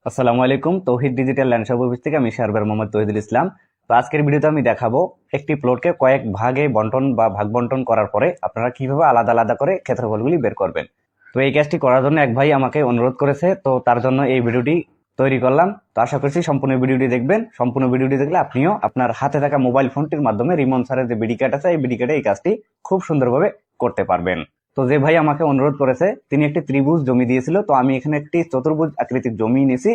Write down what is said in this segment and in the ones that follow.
আসসালামু আলাইকুম। তৌহিদ digital land shop office থেকে আমি সার্ভার মোহাম্মদ তৌহিদুল ইসলাম। তো আজকের ভিডিওতে আমি দেখাবো একটি প্লটকে কয়েক ভাগে বন্টন বা ভাগ বন্টন করার পরে আপনারা কিভাবে আলাদা আলাদা করে ক্ষেত্রফলগুলি বের করবেন। তো এই কাজটি করার জন্য এক ভাই আমাকে অনুরোধ করেছে, তো তার জন্য এই ভিডিওটি তৈরি করলাম। তো আশা করছি সম্পূর্ণ ভিডিওটি দেখবেন। সম্পূর্ণ ভিডিওটি দেখলে আপনিও আপনার হাতে থাকা মোবাইল ফোনটির মাধ্যমে রিমন স্যারের যে বিডি কার্ড আছে এই বিডি কার্ডে এই কাজটি খুব সুন্দরভাবে করতে পারবেন। তো যে ভাই আমাকে অনুরোধ করেছে তিনি একটি ত্রিভুজ জমি দিয়েছিল, তো আমি এখানে একটি চতুর্ভুজ আকৃতির জমি নিয়েছি।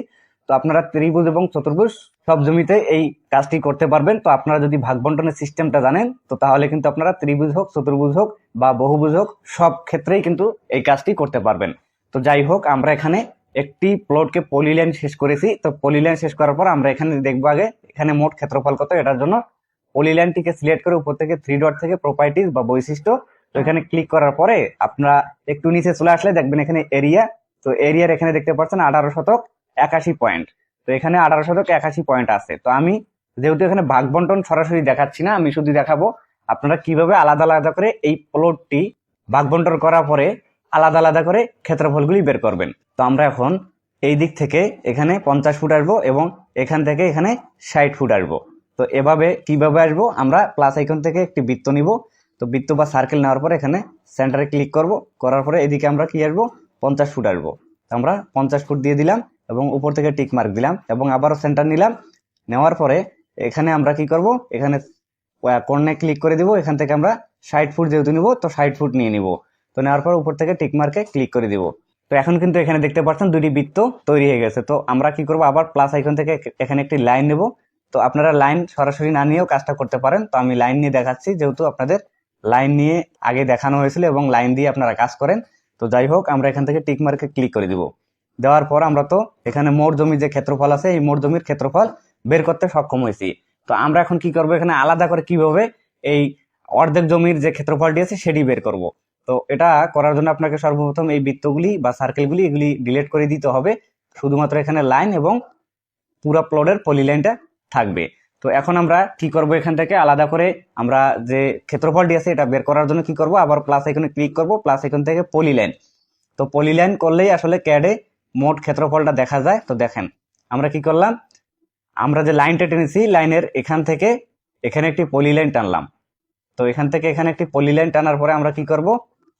তো আপনারা ত্রিভুজ এবং চতুর্ভুজ সব জমিতে এই কাজটি করতে পারবেন। তো আপনারা যদি ভাগ বন্টনের সিস্টেমটা জানেন তো তাহলে কিন্তু আপনারা ত্রিভুজ হোক, চতুর্ভুজ হোক বা বহুভুজ হোক সব ক্ষেত্রেই কিন্তু এই কাজটি করতে পারবেন। তো যাই হোক, আমরা এখানে একটি প্লটকে পলিলাইন শেষ করেছি। তো পলিলাইন শেষ করার পর আমরা এখানে দেখবো আগে এখানে মোট ক্ষেত্রফল কত। এটার জন্য পলিলাইনটিকে সিলেক্ট করে উপর থেকে থ্রি ডট থেকে প্রপার্টিজ বা বৈশিষ্ট্য, তো এখানে ক্লিক করার পরে আপনারা একটু নিচে চলে আসলে দেখবেন এখানে এরিয়া। তো এরিয়ার এখানে দেখতে পাচ্ছেন 1881 পয়েন্ট। তো এখানে 1881 পয়েন্ট আছে। তো আমি যেহেতু এখানে ভাগ বন্টন সরাসরি দেখাচ্ছি না, আমি শুধু দেখাবো আপনারা কিভাবে আলাদা আলাদা করে এই প্লটটি ভাগ বন্টন করার পরে আলাদা আলাদা করে ক্ষেত্রফলগুলি বের করবেন। তো আমরা এখন এই দিক থেকে এখানে 50 ফুট আসবো এবং এখান থেকে এখানে 60 ফুট আসবো। তো এভাবে কিভাবে আসবো, আমরা প্লাস আইকন থেকে একটি বৃত্ত নিব। তো বৃত্ত বা সার্কেল নেওয়ার পরে এখানে সেন্টারে ক্লিক করব, করার পরে এদিকে আমরা কি আসবো 50 ফুট আসবো। আমরা 50 ফুট দিয়ে দিলাম এবং উপর থেকে টিক মার্ক দিলাম এবং আবারও সেন্টার নিলাম। নেওয়ার পরে এখানে আমরা কি করব, এখানে কর্নারে ক্লিক করে দিব। এখান থেকে আমরা 60 ফুট যেহেতু নিব তো 60 ফুট নিয়ে নিব। তো নেওয়ার পর উপর থেকে টিক মার্কে ক্লিক করে দিব। তো এখন কিন্তু এখানে দেখতে পাচ্ছেন দুটি বৃত্ত তৈরি হয়ে গেছে। তো আমরা কি করব, আবার প্লাস আইকন থেকে এখানে একটি লাইন নেব। তো আপনারা লাইন সরাসরি না নিয়েও কাজটা করতে পারেন। তো আমি লাইন নিয়ে দেখাচ্ছি, যেহেতু আপনাদের লাইন নিয়ে আগে দেখানো হয়েছিল এবং লাইন দিয়ে আপনারা কাজ করেন। তো যাই হোক, আমরা এখান থেকে টিক মার্কে ক্লিক করে দিব। দেওয়ার পর আমরা তো এখানে মোট জমির যে ক্ষেত্রফল আছে এই মোট জমির ক্ষেত্রফল বের করতে সক্ষম হয়েছি। তো আমরা এখন কি করব, এখানে আলাদা করে কিভাবে এই অর্ধেক জমির যে ক্ষেত্রফলটি আছে সেটি বের করব। তো এটা করার জন্য আপনাকে সর্বপ্রথম এই বৃত্তগুলি বা সার্কেলগুলি এগুলি ডিলিট করে দিতে হবে। শুধুমাত্র এখানে লাইন এবং পুরো প্লটের পলিলাইনটা থাকবে। তো এখন আমরা কি করব, এখান থেকে আলাদা করে আমরা যে ক্ষেত্রফলটি আছে এটা বের করার জন্য কি করব, আবার প্লাস আইকনে ক্লিক করব। প্লাস আইকন থেকে পলিলাইন। তো পলিলাইন করলেই আসলে ক্যাডে মোট ক্ষেত্রফলটা দেখা যায়। তো দেখেন আমরা কি করলাম, আমরা যে লাইনটা টেনেছি লাইনের এখান থেকে এখানে একটি পলিলাইন টানলাম। তো এখান থেকে এখানে একটি পলিলাইন টানার পরে আমরা কি করব,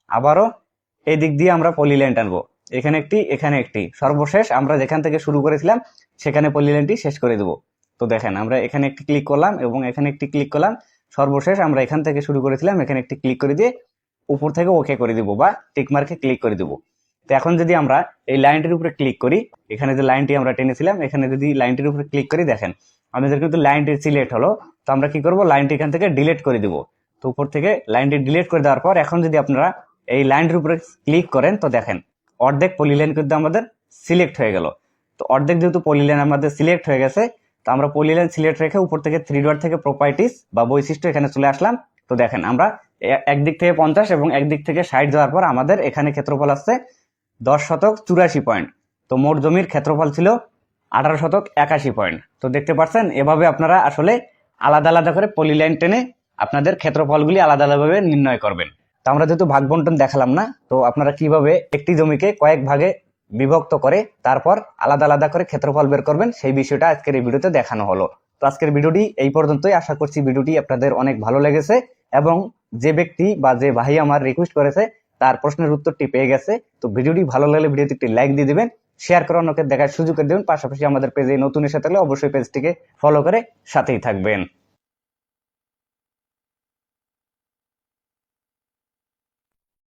আবারও এই দিক দিয়ে আমরা পলিলাইন টানবো। এখানে একটি, এখানে একটি, সর্বশেষ আমরা যেখান থেকে শুরু করেছিলাম সেখানে পলিলাইনটি শেষ করে দেব। তো দেখেন আমরা এখানে একটি ক্লিক করলাম এবং এখানে একটি ক্লিক করলাম। সর্বশেষ আমরা এখান থেকে শুরু করেছিলাম, এখানে একটি ক্লিক করে দিয়ে উপর থেকে ওকে করে দিব বা টিক মার্কে ক্লিক করে দিব। তো এখন যদি আমরা এই লাইনটির উপরে ক্লিক করি, এখানে যে লাইনটি আমরা টেনেছিলাম এখানে যদি লাইনটির উপরে ক্লিক করি, দেখেন আমাদের কিন্তু লাইনটি সিলেক্ট হলো। তো আমরা কি করব, লাইনটি এখান থেকে ডিলিট করে দিব। তো উপর থেকে লাইনটি ডিলিট করে দেওয়ার পর এখন যদি আপনারা এই লাইনটির উপরে ক্লিক করেন তো দেখেন অর্ধেক পলিলাইন কিন্তু আমাদের সিলেক্ট হয়ে গেল। তো অর্ধেক যেহেতু পলিলাইন আমাদের সিলেক্ট হয়ে গেছে, তো আমরা পলিলাইন সিলেক্ট রেখে উপর থেকে থ্রি ডট থেকে প্রপার্টিস বা বৈশিষ্ট্য এখানে চলে আসলাম। তো দেখেন আমরা একদিক থেকে 50 এবং একদিক থেকে 60 যাওয়ার পর আমাদের এখানে ক্ষেত্রফল আসছে 10 শতক 84 পয়েন্ট। তো মোট জমির ক্ষেত্রফল ছিল 1881 পয়েন্ট। তো দেখতে পাচ্ছেন এভাবে আপনারা আসলে আলাদা আলাদা করে পলিলাইন টেনে আপনাদের ক্ষেত্রফলগুলি আলাদা আলাদাভাবে নির্ণয় করবেন। তো আমরা যেহেতু ভাগ বন্টন দেখালাম না, তো আপনারা কিভাবে একটি জমিকে কয়েক ভাগে বিভক্ত করে তারপর আলাদা আলাদা করে ক্ষেত্রফল বের করবেন সেই বিষয়টা আজকের এই ভিডিওতে দেখানো হলো। তো আজকের ভিডিওটি এই পর্যন্তই। আশা করছি ভিডিওটি আপনাদের অনেক ভালো লেগেছে এবং যে ব্যক্তি বা যে ভাই আমার রিকোয়েস্ট করেছে তার প্রশ্নের উত্তরটি পেয়ে গেছে। তো ভিডিওটি ভালো লাগলে ভিডিওতে একটি লাইক দিয়ে দিবেন, শেয়ার করে অন্যকে দেখার সুযোগ করে দেবেন। পাশাপাশি আমাদের পেজে নতুন এসে থাকলে অবশ্যই পেজটিকে ফলো করে সাথেই থাকবেন।